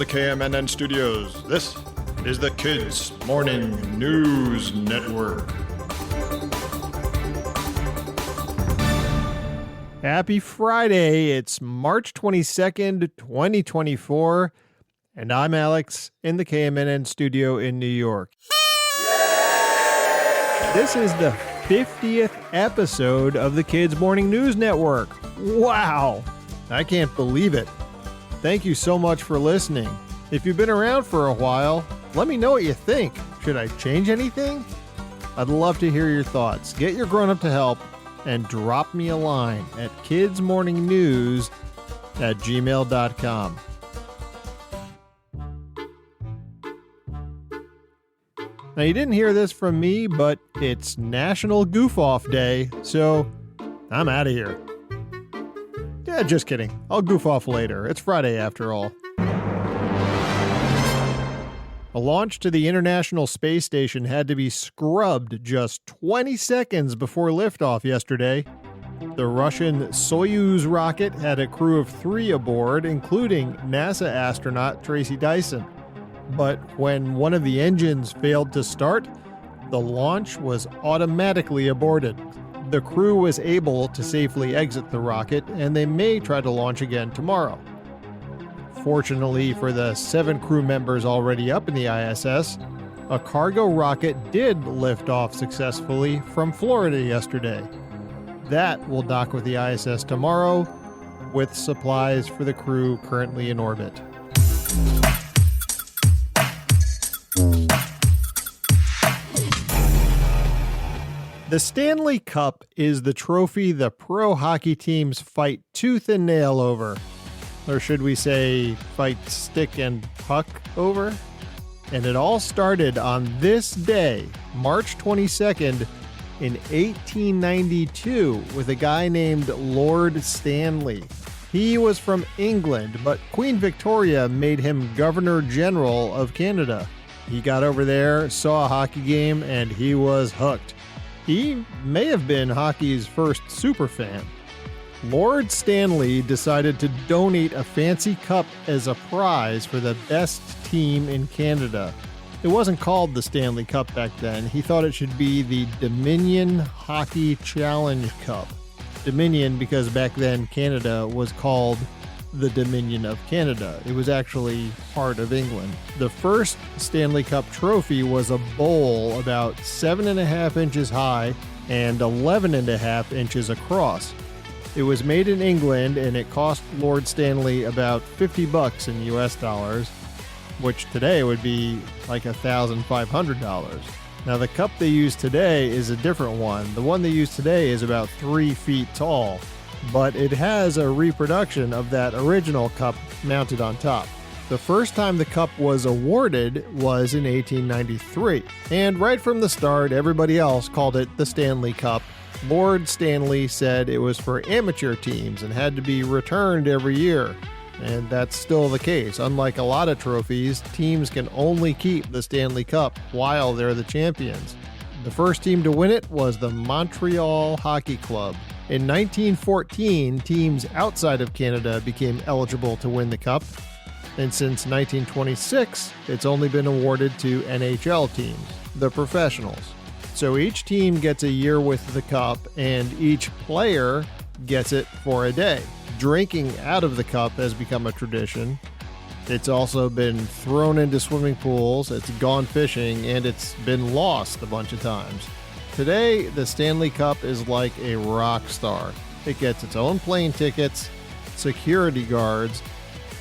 the KMNN studios, this is the Kids Morning News Network. Happy Friday. It's March 22nd, 2024, and I'm Alex in the KMNN studio in New York. This is the 50th episode of the Kids Morning News Network. Wow! I can't believe it. Thank you so much for listening. If you've been around for a while, let me know what you think. Should I change anything? I'd love to hear your thoughts. Get your grown-up to help and drop me a line at kidsmorningnews@gmail.com. Now, you didn't hear this from me, but it's National Goof Off Day, so I'm out of here. Yeah, just kidding. I'll goof off later. It's Friday after all. A launch to the International Space Station had to be scrubbed just 20 seconds before liftoff yesterday. The Russian Soyuz rocket had a crew of 3 aboard, including NASA astronaut Tracy Dyson. But when one of the engines failed to start, the launch was automatically aborted. The crew was able to safely exit the rocket, and they may try to launch again tomorrow. Fortunately for the 7 crew members already up in the ISS, a cargo rocket did lift off successfully from Florida yesterday. That will dock with the ISS tomorrow, with supplies for the crew currently in orbit. The Stanley Cup is the trophy the pro hockey teams fight tooth and nail over. Or should we say, fight stick and puck over? And it all started on this day, March 22nd, in 1892, with a guy named Lord Stanley. He was from England, but Queen Victoria made him Governor General of Canada. He got over there, saw a hockey game, and he was hooked. He may have been hockey's first superfan. Lord Stanley decided to donate a fancy cup as a prize for the best team in Canada. It wasn't called the Stanley Cup back then. He thought it should be the Dominion Hockey Challenge Cup. Dominion because back then Canada was called the Dominion of Canada. It was actually part of England. The first Stanley Cup trophy was a bowl about 7.5 inches high and 11.5 inches across. It was made in England, and it cost Lord Stanley about $50 in US dollars, which today would be like $1,500. Now, the cup they use today is a different one. The one they use today is about 3 feet tall, but it has a reproduction of that original cup mounted on top. The first time the cup was awarded was in 1893, and right from the start, everybody else called it the Stanley Cup. Lord Stanley said it was for amateur teams and had to be returned every year. And that's still the case. Unlike a lot of trophies, teams can only keep the Stanley Cup while they're the champions. The first team to win it was the Montreal Hockey Club. In 1914, teams outside of Canada became eligible to win the cup. And since 1926, it's only been awarded to NHL teams, the professionals. So each team gets a year with the cup, and each player gets it for a day. Drinking out of the cup has become a tradition. It's also been thrown into swimming pools, it's gone fishing, and it's been lost a bunch of times. Today, the Stanley Cup is like a rock star. It gets its own plane tickets, security guards,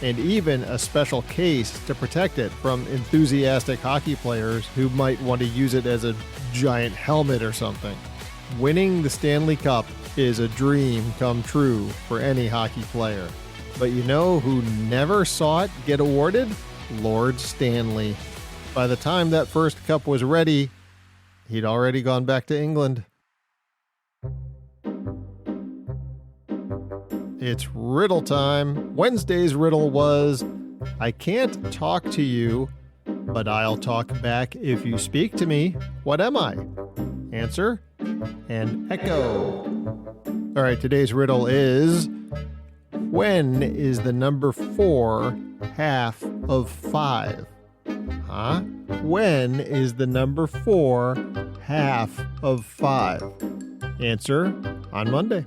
and even a special case to protect it from enthusiastic hockey players who might want to use it as a giant helmet or something. Winning the Stanley Cup is a dream come true for any hockey player. But you know who never saw it get awarded? Lord Stanley. By the time that first cup was ready, he'd already gone back to England. It's riddle time. Wednesday's riddle was, I can't talk to you, but I'll talk back if you speak to me. What am I? Answer, an echo. All right, today's riddle is, when is the number 4 half of 5? Huh? When is the number 4 half of 5? Answer on Monday.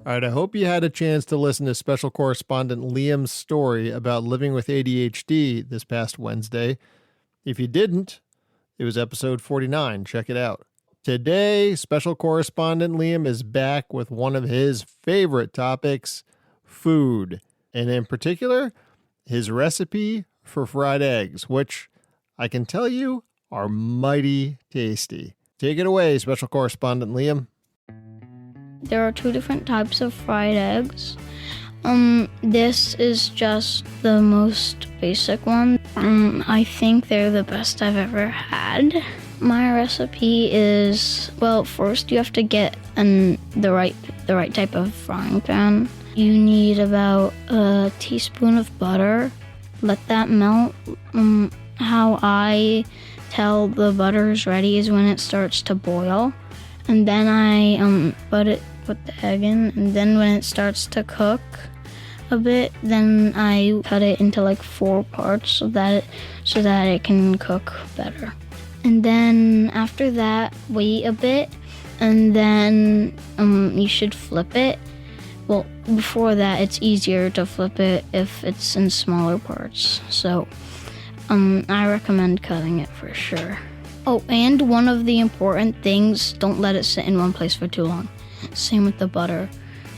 All right, I hope you had a chance to listen to Special Correspondent Liam's story about living with ADHD this past Wednesday. If you didn't, it was episode 49. Check it out. Today, Special Correspondent Liam is back with one of his favorite topics, food. And in particular, his recipe for fried eggs, which I can tell you are mighty tasty. Take it away, Special Correspondent Liam. There are 2 different types of fried eggs. This is just the most basic one. I think they're the best I've ever had. My recipe is, well, first you have to get the right type of frying pan. You need about a teaspoon of butter. Let that melt. How I tell the butter is ready is when it starts to boil. And then I put the egg in, and then when it starts to cook a bit, then I cut it into like 4 parts so that it can cook better. And then after that, wait a bit, and then you should flip it. Well, before that, it's easier to flip it if it's in smaller parts. So I recommend cutting it for sure. Oh, and one of the important things, don't let it sit in one place for too long. Same with the butter.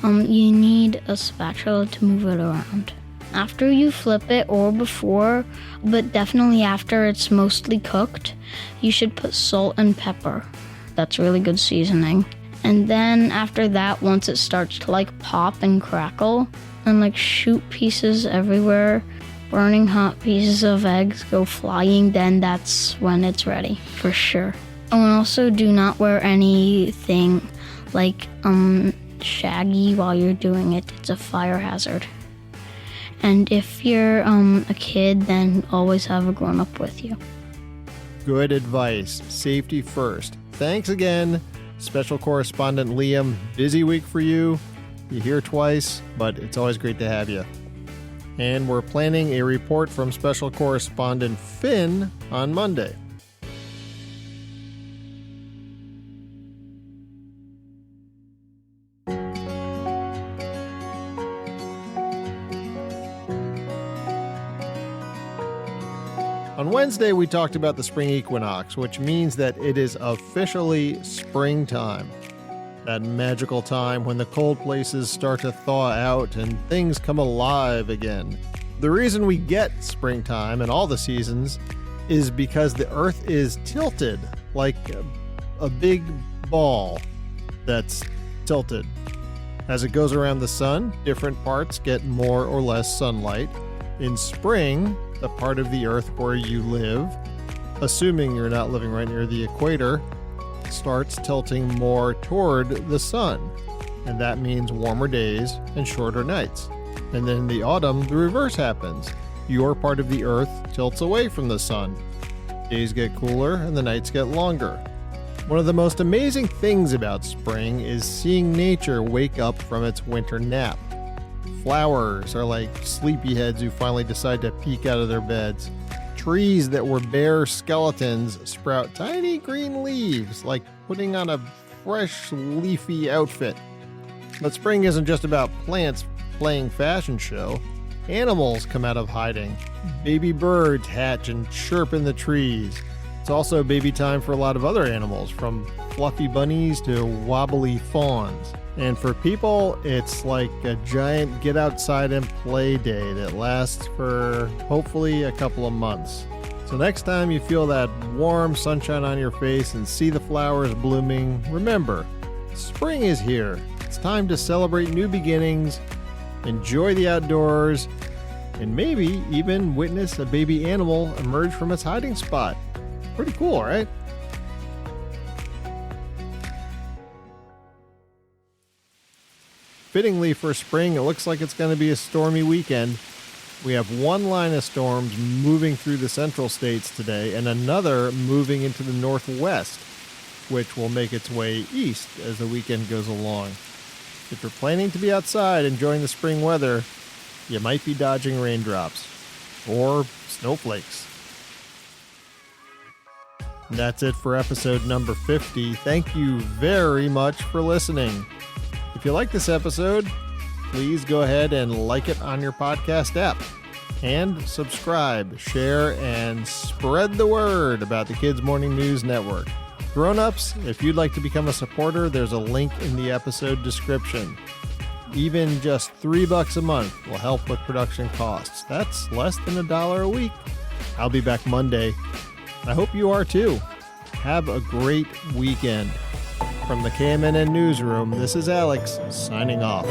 You need a spatula to move it around. After you flip it, or before, but definitely after it's mostly cooked, you should put salt and pepper. That's really good seasoning. And then after that, once it starts to like pop and crackle and like shoot pieces everywhere, burning hot pieces of eggs go flying, then that's when it's ready for sure. Oh, and also do not wear anything like shaggy while you're doing it. It's a fire hazard. And if you're a kid, then always have a grown-up with you. Good advice. Safety first. Thanks again, Special Correspondent Liam. Busy week for you. You're here twice, but it's always great to have you. And we're planning a report from Special Correspondent Finn on Monday. On Wednesday, we talked about the spring equinox, which means that it is officially springtime. That magical time when the cold places start to thaw out and things come alive again. The reason we get springtime and all the seasons is because the Earth is tilted like a big ball that's tilted. As it goes around the sun, different parts get more or less sunlight. In spring, the part of the Earth where you live, assuming you're not living right near the equator, starts tilting more toward the sun. And that means warmer days and shorter nights. And then in the autumn, the reverse happens. Your part of the Earth tilts away from the sun. Days get cooler and the nights get longer. One of the most amazing things about spring is seeing nature wake up from its winter nap. Flowers are like sleepyheads who finally decide to peek out of their beds. Trees that were bare skeletons sprout tiny green leaves, like putting on a fresh, leafy outfit. But spring isn't just about plants playing fashion show. Animals come out of hiding. Baby birds hatch and chirp in the trees. It's also baby time for a lot of other animals, from fluffy bunnies to wobbly fawns. And for people, it's like a giant get outside and play day that lasts for hopefully a couple of months. So next time you feel that warm sunshine on your face and see the flowers blooming, remember, spring is here. It's time to celebrate new beginnings, enjoy the outdoors, and maybe even witness a baby animal emerge from its hiding spot. Pretty cool, right? Fittingly for spring, it looks like it's going to be a stormy weekend. We have one line of storms moving through the central states today and another moving into the northwest, which will make its way east as the weekend goes along. If you're planning to be outside enjoying the spring weather, you might be dodging raindrops or snowflakes. And that's it for episode number 50. Thank you very much for listening. If you like this episode, please go ahead and like it on your podcast app. And subscribe, share, and spread the word about the Kids Morning News Network. Grown-ups, if you'd like to become a supporter, there's a link in the episode description. Even just $3 a month will help with production costs. That's less than $1 a week. I'll be back Monday. I hope you are too. Have a great weekend. From the KMNN Newsroom, this is Alex signing off.